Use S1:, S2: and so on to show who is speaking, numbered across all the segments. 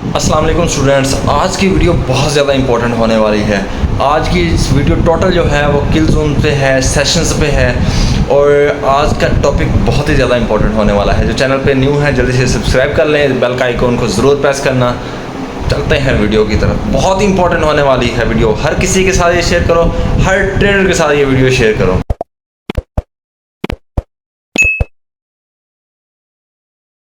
S1: अस्सलाम वालेकुम स्टूडेंट्स, आज की वीडियो बहुत ज़्यादा इंपॉर्टेंट होने वाली है। आज की इस वीडियो टोटल जो है वो किल जोन पे है, सेशंस पे है और आज का टॉपिक बहुत ही ज़्यादा इंपॉर्टेंट होने वाला है। जो चैनल पे न्यू है जल्दी से सब्सक्राइब कर लें, बेल का आइकॉन को ज़रूर प्रेस करना। चलते हैं वीडियो की तरफ। बहुत इंपॉर्टेंट होने वाली है वीडियो, हर किसी के साथ ये शेयर करो, हर ट्रेडर के साथ ये वीडियो शेयर करो।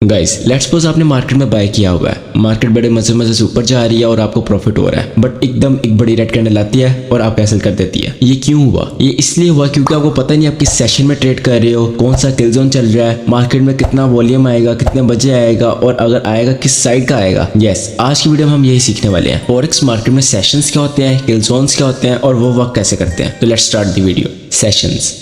S2: गाइस लेट्स सपोज आपने मार्केट में बाय किया हुआ है, मार्केट बड़े मजे मजे से ऊपर जा रही है और आपको प्रॉफिट हो रहा है, बट एकदम एक बड़ी रेड कैंडल आती है और आप कैंसिल कर देती है। ये क्यों हुआ? ये इसलिए हुआ क्योंकि आपको पता नहीं आप किस सेशन में ट्रेड कर रहे हो, कौन सा किल जोन चल रहा है, मार्केट में कितना वॉल्यूम आएगा, कितने बजे आएगा और अगर आएगा किस साइड का आएगा। यस, आज की वीडियो में हम यही सीखने वाले हैं। फॉरेक्स मार्केट में सेशंस क्या होते हैं, किल जोन्स क्या होते हैं और वो वर्क कैसे करते हैं। तो let's start the video. Sessions.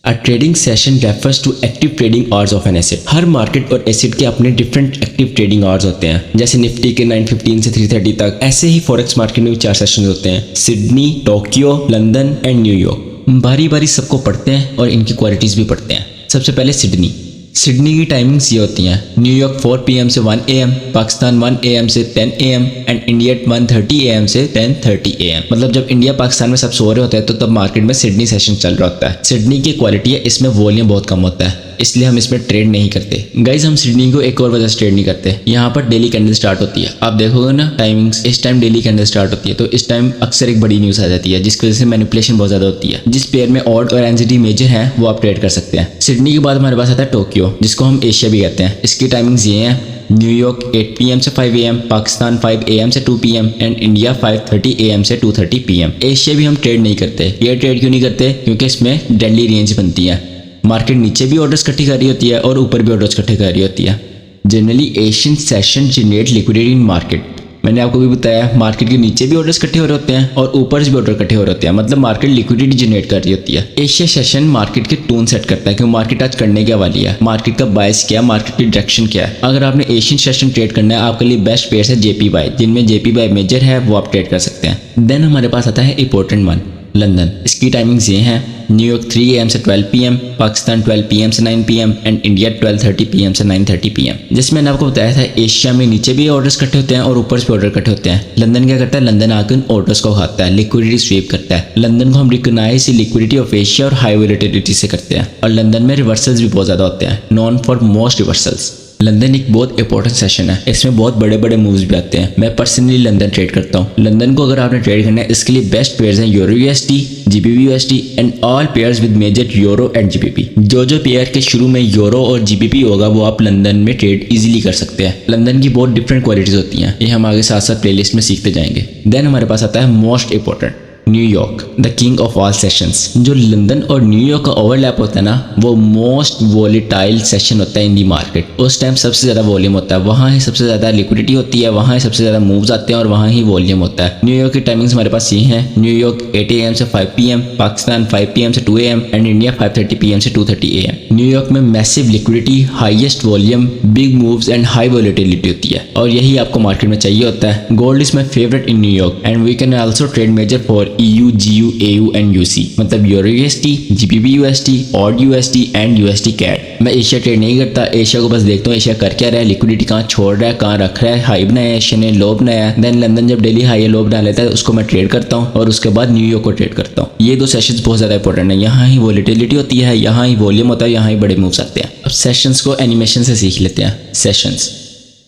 S2: A trading session refers to active trading hours of an asset। Her market और एसेट के अपने डिफरेंट एक्टिव ट्रेडिंग आवर्स होते हैं। जैसे निफ्टी के 9:15 से 3:30 तक, ऐसे ही फॉरेक्स मार्केट में भी 4 सेशन होते हैं। Sydney, Tokyo, London and New York. बारी बारी सबको पढ़ते हैं और इनकी क्वालिटीज भी पढ़ते हैं। सबसे पहले सिडनी। सिडनी की टाइमिंग्स ये होती हैं: न्यूयॉर्क 4 PM से 1 AM, पाकिस्तान 1 AM से 10 AM एंड इंडिया 1:30 AM से 10:30 AM। मतलब जब इंडिया पाकिस्तान में सब सो रहे होते हैं तो तब मार्केट में सिडनी सेशन चल रहा होता है। सिडनी की क्वालिटी है, इसमें वॉल्यूम बहुत कम होता है, इसलिए हम इसमें ट्रेड नहीं करते। गाइज हम सिडनी को एक और वजह से ट्रेड नहीं करते। यहाँ पर डेली कैंडल स्टार्ट होती है, आप देखोगे ना टाइमिंग्स, इस टाइम डेली कैंडल स्टार्ट होती है, तो इस टाइम अक्सर एक बड़ी न्यूज़ आ जाती है जिसकी वजह से मैनिपुलेशन बहुत ज़्यादा होती है। जिस पेयर में ऑड और एनजीडी मेजर है वो आप ट्रेड कर सकते हैं। सिडनी के बाद हमारे पास आता है टोक्यो, जिसको हम एशिया भी कहते हैं। इसकी टाइमिंग्स ये हैं: न्यूयॉर्क 8 PM से 5 AM, पाकिस्तान 5 AM से 2 PM एंड इंडिया 5:30 AM से 2:30 PM। एशिया भी हम ट्रेड नहीं करते। ये ट्रेड क्यों नहीं करते? क्योंकि इसमें डेडली रेंज बनती है। मार्केट नीचे भी ऑर्डर्स इकट्ठी कर रही होती है और ऊपर भी ऑर्डर्स इकट्ठे कर रही होती है। Generally Asian session generate liquidity इन मार्केट। मैंने आपको भी बताया, मार्केट के नीचे भी ऑर्डर्स इकट्ठे हो रहे होते हैं और ऊपर से भी ऑर्डर इकट्ठे हो रहे होते हैं, मतलब मार्केट लिक्विडिटी जनरेट कर रही होती है। एशिया सेशन मार्केट के टोन सेट करता है कि मार्केट आज करने क्या वाली है, मार्केट का बायस क्या है, मार्केट की डायरेक्शन क्या है। अगर आपने एशियन सेशन ट्रेड करना है, आपके लिए बेस्ट पेयर्स है JPY, जिनमें JPY मेजर है, वो आप ट्रेड कर सकते हैं। देन हमारे पास आता है इंपॉर्टेंट वन, लंदन। इसकी टाइमिंग्स ये हैं: न्यूयॉर्क 3 AM से 12 PM, पाकिस्तान 12 PM से 9 PM एंड इंडिया 12:30 PM से 9:30 PM। जिसमें मैंने आपको बताया था एशिया में नीचे भी ऑर्डर्स इकट्ठे होते हैं और ऊपर से ऑर्डर इकट्ठे होते हैं। लंदन क्या करता है? लंदन आकर उन ऑर्डर्स को खाता है, लिक्विडिटी स्वीप करता है। लंदन को हम रिकॉग्नाइज लिक्विडिटी ऑफ एशिया और हाई वोलेटिलिटी से करते हैं। और लंदन में रिवर्सल्स भी बहुत ज़्यादा होते हैं, non for most reversals. London एक बहुत इंपॉर्टेंट सेशन है, इसमें बहुत बड़े बड़े मूव्स भी आते हैं। मैं पर्सनली लंदन ट्रेड करता हूँ। लंदन को अगर आपने ट्रेड करना है, इसके लिए बेस्ट पेयर्स हैं euro USD, GBP USD and all pairs with major euro and GBP। जो पेयर के शुरू में यूरो और GBP होगा वो आप लंदन में ट्रेड इजीली कर सकते हैं। लंदन की बहुत डिफरेंट क्वालिटीज होती हैं, ये हम आगे साथ साथ प्लेलिस्ट में सीखते जाएंगे। देन हमारे पास आता है most important, New York, the king of all sessions. जो लंदन और न्यूयॉर्क का ओवरलैप होता है ना, वो मोस्ट वॉलेटाइल सेशन होता है इन दी मार्केट। उस टाइम सबसे ज़्यादा वॉल्यूम होता है, वहाँ ही सबसे ज़्यादा लिक्विडिटी होती है, वहाँ ही सबसे ज़्यादा मूव्स आते हैं और वहाँ ही वॉल्यूम होता है। न्यूयॉर्क की टाइमिंग्स हमारे पास ये हैं: न्यूयॉर्क 8 AM से 5 PM, पाकिस्तान 5 PM से 2 AM एंड इंडिया 5:30 PM से 2:30 AM। न्यूयॉर्क में massive liquidity, highest volume, big moves and high volatility होती है और यही आपको मार्केट में चाहिए होता है। Gold is my favourite in New York and we can also trade major for EU, GU, AU and UC, मतलब euro USD, GBP USD, AUD USD and USD CAD। मैं एशिया ट्रेड नहीं करता, एशिया को बस देखता हूँ एशिया कर क्या रहा है, लिक्विडिटी कहाँ छोड़ रहा है, कहाँ रख रहा है, हाई बनाया है एशिया ने, लो बनाया है। देन लंदन जब डेली हाई या लो बना लेता है उसको मैं ट्रेड करता हूँ और उसके बाद न्यूयॉर्क को ट्रेड करता हूँ। ये दो सेशंस बहुत ज़्यादा इंपॉर्टेंट है, यहाँ ही वॉलेटिलिटी होती है, यहाँ ही वॉल्यूम होता है, यहाँ ही बड़े मूव्स आते हैं। अब सेशंस को एनिमेशन से सीख लेते हैं। सेशंस,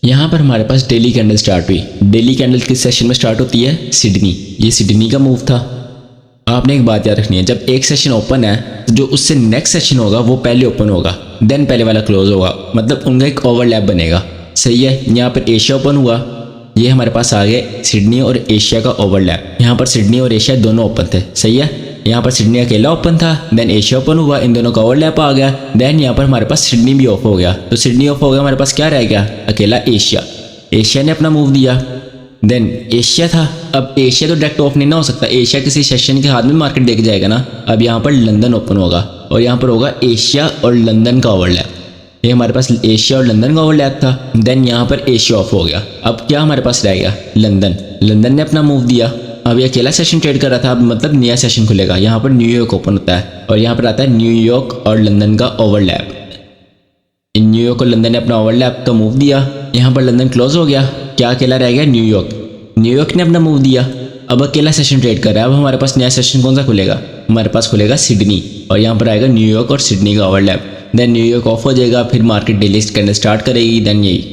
S2: यहाँ पर हमारे पास डेली कैंडल स्टार्ट हुई। डेली कैंडल किस सेशन में स्टार्ट होती है? सिडनी। ये सिडनी का मूव था। आपने एक बात याद रखनी है, जब एक सेशन ओपन है तो जो उससे नेक्स्ट सेशन होगा वो पहले ओपन होगा, देन पहले वाला क्लोज होगा, मतलब उनका एक ओवरलैप बनेगा। सही है। यहाँ पर एशिया ओपन हुआ, ये हमारे पास आ गए सिडनी और एशिया का ओवरलैप। यहाँ पर सिडनी और एशिया दोनों ओपन थे। सही है। यहाँ पर सिडनी अकेला ओपन था, देन एशिया ओपन हुआ, इन दोनों का ओवरलैप आ गया। देन यहाँ पर हमारे पास सिडनी भी ऑफ हो गया, तो सिडनी ऑफ हो गया, हमारे पास क्या रह गया? अकेला एशिया। एशिया ने अपना मूव दिया, देन एशिया था। अब एशिया तो डायरेक्ट ऑफ नहीं ना हो सकता, एशिया किसी सेशन के हाथ में मार्केट देख जाएगा ना। अब यहाँ पर लंदन ओपन होगा और यहाँ पर होगा एशिया और लंदन का ओवरलैप। ये हमारे पास एशिया और लंदन का ओवरलैप था। देन यहाँ पर एशिया ऑफ हो गया, अब क्या हमारे पास रह गया? लंदन। लंदन ने अपना मूव दिया, अब ये अकेला सेशन ट्रेड कर रहा था, अब मतलब नया सेशन खुलेगा। यहाँ पर न्यूयॉर्क ओपन होता है और यहाँ पर आता है न्यूयॉर्क और लंदन का ओवरलैप। न्यूयॉर्क और लंदन ने अपना ओवरलैप का मूव दिया, यहाँ पर लंदन क्लोज हो गया, क्या अकेला रह गया? न्यूयॉर्क ने अपना मूव दिया, अब अकेला सेशन ट्रेड कर रहा है। अब हमारे पास नया सेशन कौन सा खुलेगा? हमारे पास खुलेगा सिडनी, और यहाँ पर आएगा न्यूयॉर्क और सिडनी का ओवरलैप। देन न्यूयॉर्क ऑफ हो जाएगा, फिर मार्केट डेली कैंडल स्टार्ट करेगी। देन यही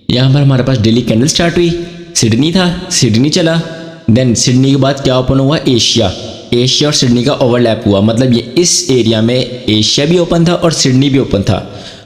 S2: यहाँ पर हमारे पास डेली कैंडल स्टार्ट हुई, सिडनी था, सिडनी चला। देन सिडनी के बाद क्या ओपन हुआ? एशिया और सिडनी का ओवरलैप हुआ। मतलब ये इस एरिया में एशिया भी ओपन था और सिडनी भी ओपन था।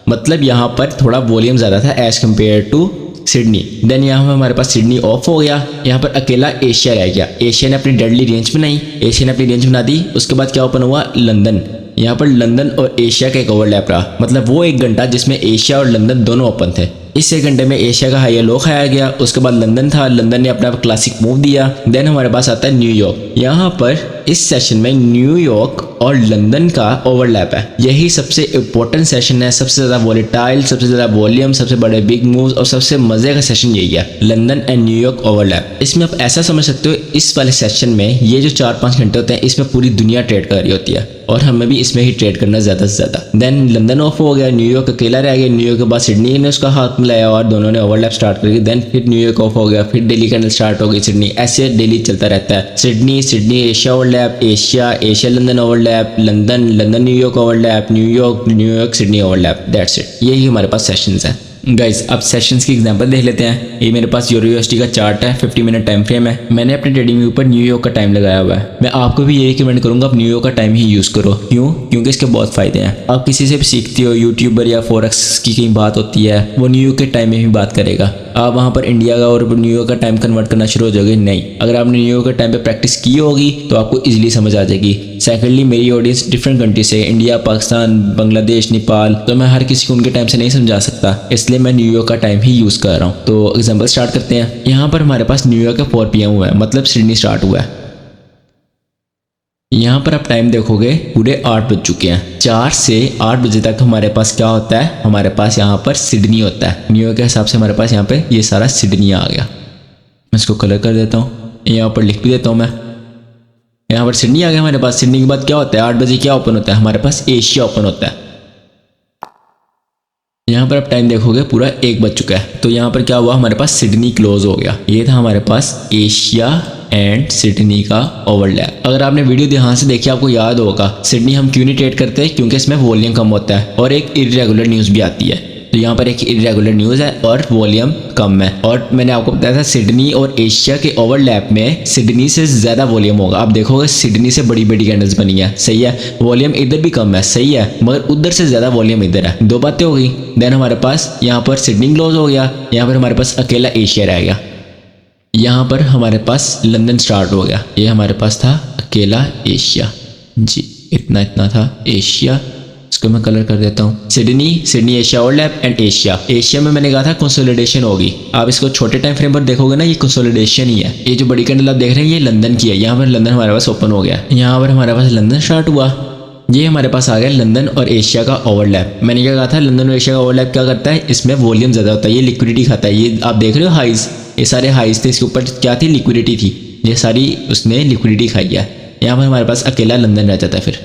S2: मतलब यहाँ पर थोड़ा वॉल्यूम ज़्यादा था as compare to Sydney. Then यहाँ पर हमारे पास सिडनी ऑफ हो गया, यहाँ पर अकेला एशिया रह गया। एशिया ने अपनी डेडली रेंज बनाई, एशिया ने अपनी रेंज बना दी। उसके बाद क्या ओपन हुआ? लंदन। यहाँ पर लंदन और एशिया का एक ओवरलैप रहा, मतलब वो एक घंटा जिसमें एशिया और लंदन दोनों ओपन थे। इस एक घंटे में एशिया का हाई लो खाया गया। उसके बाद लंदन था, लंदन ने अपना क्लासिक मूव दिया। देन हमारे पास आता है न्यूयॉर्क। यहाँ पर इस सेशन में न्यूयॉर्क और लंदन का ओवरलैप है। यही सबसे इम्पोर्टेंट सेशन है, सबसे ज़्यादा वॉलेटाइल, सबसे ज़्यादा वॉल्यूम, सबसे बड़े बिग मूव्स और सबसे मज़े का सेशन यही है, लंदन एंड न्यूयॉर्क ओवरलैप। इसमें आप ऐसा समझ सकते हो, इस वाले सेशन में ये जो 4-5 घंटे होते हैं, इसमें पूरी दुनिया ट्रेड कर रही होती है और हमें भी इसमें ही ट्रेड करना ज़्यादा से ज़्यादा। देन लंदन ऑफ हो गया, न्यूयॉर्क अकेला रह गया। न्यूयॉर्क के बाद सिडनी ने उसका हाथ मिलाया और दोनों ने ओवरलैप स्टार्ट कर दिया। देन फिर न्यूयॉर्क ऑफ हो गया, फिर डेली कैंडल स्टार्ट हो गई सिडनी। ऐसे डेली चलता रहता है। Sydney Asia overlap, Asia London overlap, London New York overlap, New York Sydney overlap. That's it. यही हमारे पास सेशंस हैं। गाइस अब सेशंस की एग्जांपल देख लेते हैं। ये मेरे पास यूरो यूएसडी का चार्ट है, 50 मिनट टाइम फ्रेम है। मैंने अपने ट्रेडिंग व्यू पर न्यूयॉर्क का टाइम लगाया हुआ है। मैं आपको भी यही रिकमेंड करूंगा, आप न्यूयॉर्क का टाइम ही यूज़ करो। क्यों? क्योंकि इसके बहुत फ़ायदे हैं। आप किसी से भी सीखते हो, यूट्यूबर या फॉरेक्स की कहीं बात होती है, वो न्यूयॉर्क के टाइम में भी बात करेगा। आप वहाँ पर इंडिया का और न्यूयॉर्क का टाइम कन्वर्ट करना शुरू हो जाओगे? नहीं। अगर आपने न्यूयॉर्क का टाइम पे प्रैक्टिस की होगी तो आपको इजीली समझ आ जाएगी। सेकेंडली, मेरी ऑडियंस डिफरेंट कंट्री से, इंडिया, पाकिस्तान, बांग्लादेश, नेपाल, तो मैं हर किसी को उनके टाइम से नहीं समझा सकता, इसलिए मैं न्यूयॉर्क का टाइम ही यूज़ कर रहा हूँ। तो एग्जाम्पल स्टार्ट करते हैं। यहाँ पर हमारे पास न्यूयॉर्क का 4 PM हुआ है, मतलब सिडनी स्टार्ट हुआ है। यहाँ पर आप टाइम देखोगे पूरे 8 बज चुके हैं। 4 से 8 बजे तक हमारे पास क्या होता है? हमारे पास यहाँ पर सिडनी होता है। न्यूयॉर्क के हिसाब से हमारे पास यहाँ पे ये सारा सिडनी आ गया। मैं इसको कलर कर देता हूँ, यहाँ पर लिख भी देता हूँ मैं। यहाँ पर सिडनी आ गया हमारे पास। सिडनी के बाद क्या होता है? 8 बजे क्या ओपन होता है? हमारे पास एशिया ओपन होता है। यहाँ पर आप टाइम देखोगे पूरा 1 बज चुका है। तो यहाँ पर क्या हुआ? हमारे पास सिडनी क्लोज हो गया। ये था हमारे पास एशिया एंड सिडनी का ओवरलैप। अगर आपने वीडियो ध्यान से देखी, आपको याद होगा सिडनी हम क्यों नहीं ट्रेड करते? क्योंकि इसमें वॉल्यूम कम होता है और एक इरेगुलर न्यूज़ भी आती है। तो यहाँ पर एक इरेगुलर न्यूज़ है और वॉल्यूम कम है। और मैंने आपको बताया था सिडनी और एशिया के ओवरलैप में सिडनी से ज़्यादा वॉल्यूम होगा। आप देखोगे सिडनी से बड़ी बड़ी कैंडल्स बनी है, सही है। वॉल्यूम इधर भी कम है, सही है, मगर उधर से ज़्यादा वॉल्यूम इधर है। 2 बातें हो गई। देन हमारे पास यहाँ पर सिडनी क्लोज हो गया, यहाँ पर हमारे पास अकेला एशिया रह गया। यहाँ पर हमारे पास लंदन स्टार्ट हो गया। ये हमारे पास था अकेला एशिया जी, इतना था एशिया। इसको मैं कलर कर देता हूँ। Sydney Asia overlap and Asia में मैंने कहा था कंसोलिडेशन होगी। आप इसको छोटे टाइम फ्रेम पर देखोगे ना, ये कंसोलिडेशन ही है। ये जो बड़ी कैंडल आप देख रहे हैं ये लंदन की है। यहाँ पर लंदन हमारे पास ओपन हो गया। यहाँ पर हमारे पास लंदन स्टार्ट हुआ। ये हमारे पास आ गया लंदन और एशिया का ओवरलैप। मैंने क्या कहा था? लंदन और एशिया का ओवरलैप क्या करता है? इसमें वॉल्यूम ज़्यादा होता है, ये लिक्विडिटी खाता है। ये आप देख रहे हो हाइज, ये सारे हाइज थे, इसके ऊपर क्या थी? लिक्विडिटी थी। ये सारी उसने लिक्विडिटी खाई है। यहाँ पर हमारे पास अकेला लंदन रह जाता है। फिर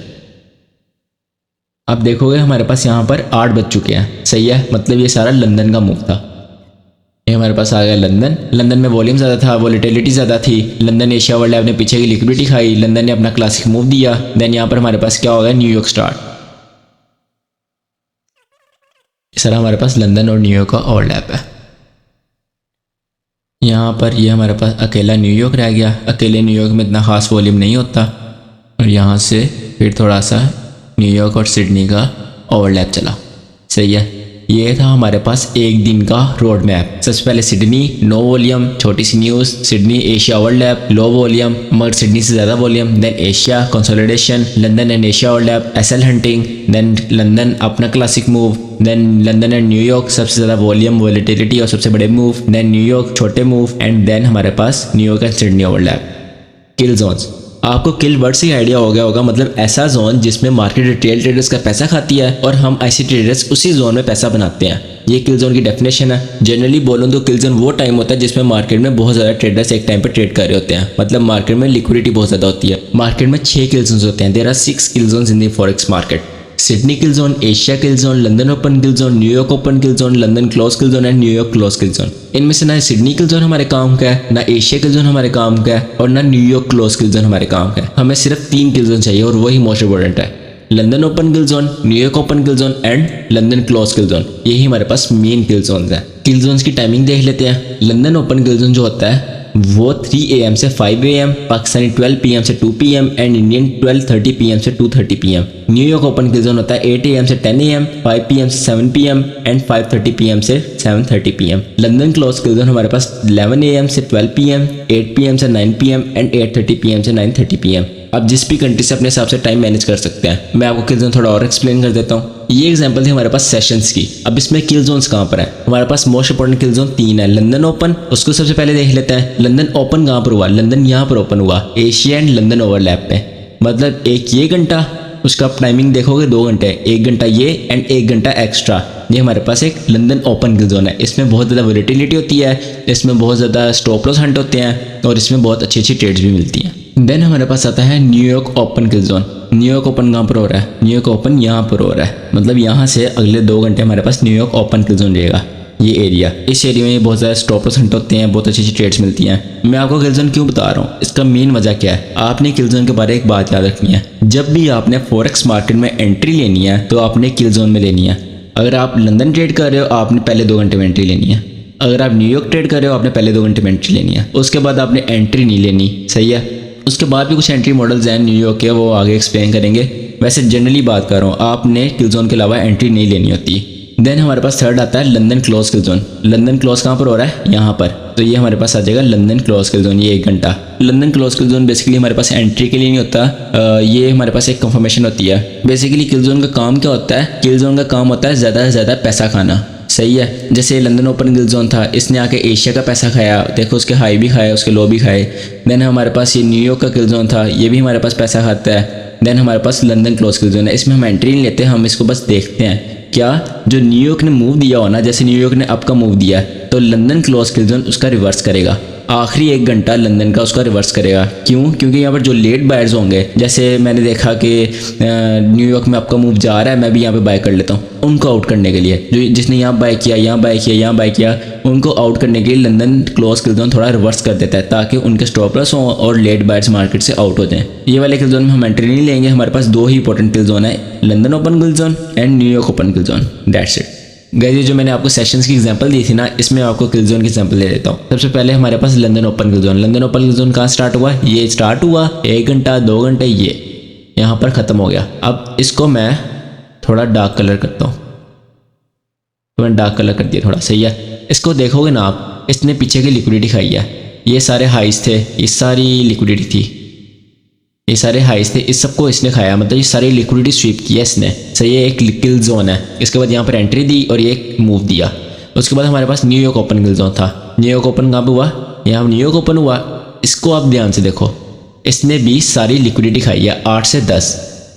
S2: आप देखोगे हमारे पास यहाँ पर 8 बज चुके हैं, सही है, मतलब ये सारा लंदन का मूव था। ये हमारे पास आ गया लंदन में वॉल्यूम ज़्यादा था, वॉलेटिलिटी ज़्यादा थी। लंदन एशिया ओवरलैप ने पीछे की लिक्विडिटी खाई, लंदन ने अपना क्लासिक मूव दिया। देन यहाँ पर हमारे पास क्या हो गया? New York start. सर हमारे पास लंदन और न्यूयॉर्क का ओवरलैप है। यहाँ पर ये हमारे पास अकेला न्यूयॉर्क रह गया। अकेले न्यूयॉर्क में इतना खास वॉल्यूम नहीं होता। और यहाँ से फिर थोड़ा सा न्यूयॉर्क और सिडनी का ओवरलैप चला, सही है। ये था हमारे पास एक दिन का रोड मैप। सबसे पहले सिडनी नो वॉल्यूम, छोटी सी news. Sydney Asia overlap low volume, मगर सिडनी से ज़्यादा volume. Then Asia consolidation, London and Asia overlap, SL hunting. Then London अपना classic move. Then London and New York सबसे ज़्यादा वॉल्यूम, वॉलेटिलिटी और सबसे बड़े मूव। देन न्यूयॉर्क छोटे मूव। एंड देन हमारे पास New York and Sydney overlap. Kill zones, आपको किल वर्ड से ही आइडिया हो गया होगा, मतलब ऐसा जोन जिसमें मार्केट रिटेल ट्रेडर्स का पैसा खाती है और हम आईसी ट्रेडर्स उसी जोन में पैसा बनाते हैं। ये किल जोन की डेफिनेशन है। जनरली बोलूँ तो किल जोन वो टाइम होता है जिसमें मार्केट में बहुत ज़्यादा ट्रेडर्स एक टाइम पर ट्रेड कर रहे होते हैं, मतलब मार्केट में लिक्विडिटी बहुत ज़्यादा होती है। मार्केट में 6 किल जोन्स होते हैं। There are 6 kill zones in the forex market. Sydney kill zone, Asia kill zone, London open kill zone, New York open kill zone, London close kill zone and New York close kill zone. इनमें से ना Sydney kill zone हमारे काम का है, ना Asia kill zone हमारे काम का है और ना न्यूयॉर्क क्लोज किल जोन हमारे काम का है। हमें सिर्फ 3 किल जोन चाहिए और वही मोस्ट इंपॉर्टेंट है, London open kill zone, New York open kill zone and London close kill zone. यही हमारे पास मेन किल जोन्स हैं। किल जोन्स की टाइमिंग देख लेते हैं। लंदन ओपन किल जोन जो होता है वो 3 AM से 5 AM, पाकिस्तानी 12 PM से 2 PM एंड इंडियन 12:30 PM से 2:30 PM। New York open kill zone होता है 8 AM से 10 AM, 5 PM से 7 PM एंड 5:30 PM से 7:30 PM। London close kill zone हमारे पास 11 AM से 12 PM, 8 PM से 9 PM एंड 8:30 PM से 9:30 PM। आप जिस भी कंट्री से अपने हिसाब से टाइम मैनेज कर सकते हैं। मैं आपको किल जोन थोड़ा और एक्सप्लेन कर देता हूँ। ये एग्जांपल थी हमारे पास सेशंस की। अब इसमें किल जोन्स कहाँ पर है? हमारे पास मोस्ट इंपॉर्टेंट किल जोन 3 है। लंदन ओपन, उसको सबसे पहले देख लेते हैं। लंदन ओपन कहाँ पर हुआ? लंदन यहाँ पर ओपन हुआ, एशिया एंड लंदन ओवरलैप पे। मतलब एक ये घंटा, उसका आप टाइमिंग देखोगे 2 घंटे, 1 घंटा ये एंड 1 घंटा एक्स्ट्रा। ये हमारे पास एक लंदन ओपन किल जोन है। इसमें बहुत ज़्यादा वोलेटिलिटी होती है, इसमें बहुत ज़्यादा स्टॉप लॉस हंट होते हैं और इसमें बहुत अच्छी अच्छी ट्रेड्स भी मिलती हैं। देन हमारे पास आता है New York open kill zone. New York open कहाँ पर हो रहा है? न्यूयॉर्क ओपन यहाँ पर हो रहा है। मतलब यहाँ से अगले 2 घंटे हमारे पास न्यूयॉर्क ओपन किल जोन रहेगा। ये एरिया, इस एरिया में बहुत ज़्यादा स्टॉप लॉस हंट होते हैं, बहुत अच्छी अच्छी ट्रेड्स मिलती हैं। मैं आपको किल जोन क्यों बता रहा हूँ, इसका मेन वजह क्या है? आपने किल जोन के बारे में एक बात याद रखनी है। जब भी आपने फॉरेक्स मार्केट में एंट्री लेनी है तो आपने किल जोन में लेनी है। अगर आप लंदन ट्रेड कर रहे हो आपने पहले 2 घंटे में एंट्री लेनी है। अगर आप न्यूयॉर्क ट्रेड कर रहे हो आपने पहले 2 घंटे में एंट्री लेनी है। उसके बाद आपने एंट्री नहीं लेनी, सही है। उसके बाद भी कुछ एंट्री मॉडल्स हैं न्यूयॉर्क के, वो आगे एक्सप्लेन करेंगे। वैसे जनरली बात कर रहा हूँ, आपने किल जोन के अलावा एंट्री नहीं लेनी होती। देन हमारे पास थर्ड आता है London close kill zone. London close कहाँ पर हो रहा है? यहाँ पर। तो ये हमारे पास आ जाएगा लंदन क्लोज किल जोन, ये 1 घंटा। London close kill zone basically हमारे पास एंट्री के लिए नहीं होता, ये हमारे पास एक कंफर्मेशन होती है। बेसिकली किल जोन का काम क्या होता है? किल जोन का काम होता है ज़्यादा से ज़्यादा पैसा खाना, सही है। जैसे लंदन ओपन किल जोन था, इसने आके एशिया का पैसा खाया, देखो उसके हाई भी खाए, उसके लो भी खाए। देन हमारे पास ये न्यूयॉर्क का किल जोन था, ये भी हमारे पास पैसा खाता है। देन हमारे पास लंदन क्लोज किल जोन है, इसमें हम एंट्री नहीं लेते, हम इसको बस देखते हैं। क्या जो न्यूयॉर्क ने मूव दिया हो ना, जैसे न्यूयॉर्क ने अप का मूव दिया है तो लंदन क्लोज किल जोन उसका रिवर्स करेगा। आखिरी 1 घंटा लंदन का उसका रिवर्स करेगा। क्यों? क्योंकि यहाँ पर जो लेट बायर्स होंगे, जैसे मैंने देखा कि न्यूयॉर्क में आपका मूव जा रहा है, मैं भी यहाँ पे बाय कर लेता हूँ, उनको आउट करने के लिए। जो जिसने यहाँ बाय किया, यहाँ बाय किया, यहाँ बाय किया, उनको आउट करने के लिए लंदन क्लोज किल जोन थोड़ा रिवर्स कर देता है ताकि उनके स्टॉप लॉस हों और लेट बायर्स मार्केट से आउट हो जाएं। ये वाले किल जोन में हम एंट्री नहीं लेंगे। हमारे पास 2 ही इंपॉर्टेंट किल जोन है, London open kill zone and New York open kill zone. That's it guys. ये जो मैंने आपको सेशंस की एग्जांपल दी थी ना, इसमें आपको किल जोन की एग्जांपल दे देता हूँ। सबसे पहले हमारे पास London open kill zone. London open kill zone कहाँ स्टार्ट हुआ? ये स्टार्ट हुआ 1 घंटा, 2 घंटे, ये यहाँ पर ख़त्म हो गया। अब इसको मैं थोड़ा डार्क कलर करता हूँ, तो मैंने डार्क कलर कर दिया थोड़ा, सही है। इसको देखोगे ना आप, इसने पीछे की लिक्विडिटी खाई है। ये सारे हाइस थे, ये सारी लिक्विडिटी थी, ये सारे हाइस थे, इस सबको इसने खाया। मतलब ये सारी लिक्विडिटी स्वीप किया इसने, सही है। एक किल जोन है। इसके बाद यहाँ पर एंट्री दी और ये एक मूव दिया। उसके बाद हमारे पास न्यूयॉर्क ओपन किल जोन था। न्यूयॉर्क ओपन कहाँ पे हुआ? यहाँ न्यूयॉर्क ओपन हुआ। इसको आप ध्यान से देखो, इसने भी सारी लिक्विडिटी खाई है 8 से 10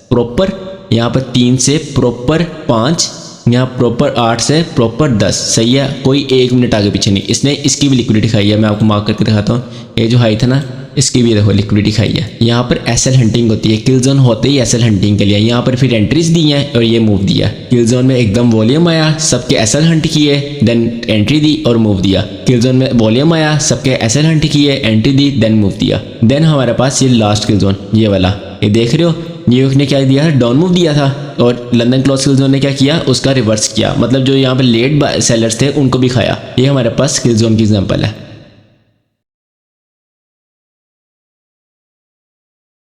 S2: प्रॉपर, यहाँ पर 3 से प्रॉपर 5, यहाँ प्रॉपर 8 से प्रॉपर 10, सही है। कोई 1 मिनट आगे पीछे नहीं। इसने इसकी भी लिक्विडिटी खाई है। मैं आपको मार्क करके दिखाता हूँ। ये जो हाई था ना, इसकी भी देखो लिक्विडिटी खाई है। यहाँ पर एसएल हंटिंग होती है, किल जोन होते ही एसएल हंटिंग के लिए। यहाँ पर फिर एंट्रीज दी हैं और ये मूव दिया। किल जोन में एकदम वॉल्यूम आया, सबके एसएल हंट किए, देन एंट्री दी और मूव दिया। किल जोन में वॉल्यूम आया, सबके एसएल हंट किए, एंट्री दी, देन मूव दिया। देन हमारे पास ये लास्ट किल जोन, ये वाला, ये देख रहे हो, न्यूयॉर्क ने क्या दिया था? डाउन मूव दिया था। और लंदन क्लोज किल जोन ने क्या किया? उसका रिवर्स किया। मतलब जो यहाँ पर लेट सेलर्स थे उनको भी खाया। ये हमारे पास किल जोन की एग्जांपल है।